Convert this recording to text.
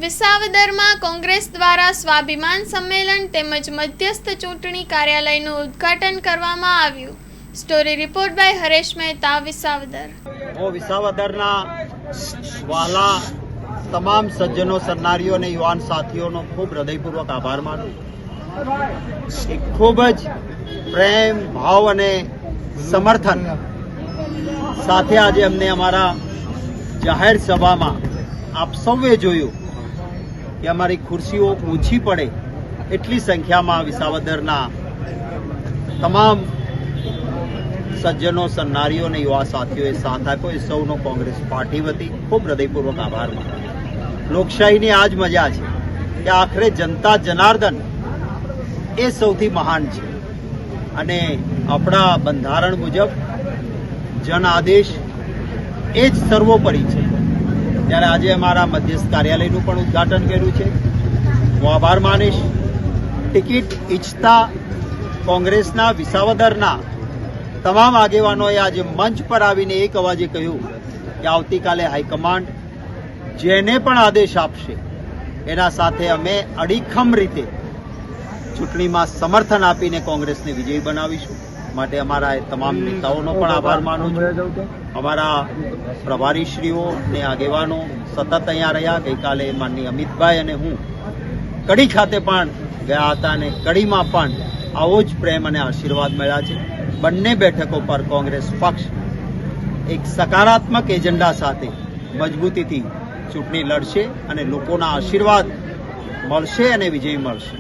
વિસાવદરમાં કોંગ્રેસ દ્વારા સ્વાભિમાન સંમેલન તેમજ મધ્યસ્થ ચૂંટણી કાર્યાલયનું ઉદ્ઘાટન કરવામાં આવ્યું। Story report by Haresh Mehta, Visavadar. હું વિસાવદરના વાલા તમામ સજ્જનો, સરનારીઓ અને યુવાન સાથીઓનો ખૂબ હૃદયપૂર્વક આભાર માનું। એક ખૂબ જ પ્રેમ, ભાવ અને સમર્થન સાથે આજે અમને અમારા જાહેર સભામાં આપ સૌએ જોયું કે અમારી ખુરશીઓ ઊંચી પડે એટલી સંખ્યામાં વિસાવદરના તમામ સજ્જનો, સરનારીઓ અને યુવા સાથીઓએ સાથ આપ્યો। એ સૌનો કોંગ્રેસ પાર્ટી વતી ખૂબ હૃદયપૂર્વક આભાર માનું। લોકશાહીની આ જ મજા છે કે આખરે જનતા જનાર્દન એ સૌથી મહાન છે અને આપણા બંધારણ મુજબ જન આદેશ એ જ સર્વોપરી છે। ત્યારે આજે અમારા મધ્યસ્થ કાર્યાલયનું પણ ઉદ્ઘાટન કર્યું છે। હું આભાર માનીશ ટિકિટ ઈચ્છતા કોંગ્રેસના વિસાવદરના તમામ આગેવાનોએ આજે મંચ પર આવીને એક અવાજે કહ્યું કે આવતીકાલે હાઈકમાન્ડ જેને પણ આદેશ આપશે એના સાથે અમે અડીખમ રીતે ચૂંટણીમાં સમર્થન આપીને કોંગ્રેસને વિજયી બનાવીશું। માટે અમારા તમામ નેતાઓનો પણ આભાર માનું છું। અમારા પ્રભારીશ્રીઓ અને આગેવાનો સતત અહીંયા રહ્યા। ગઈકાલે માનનીય અમિતભાઈ અને હું કડી ખાતે પણ ગયા હતા અને કડીમાં પણ આવો જ પ્રેમ અને આશીર્વાદ મળ્યા છે। બંને બેઠકો પર કોંગ્રેસ પક્ષ એક સકારાત્મક એજન્ડા સાથે મજબૂતીથી ચૂંટણી લડશે અને લોકોના આશીર્વાદ મળશે અને વિજય મળશે।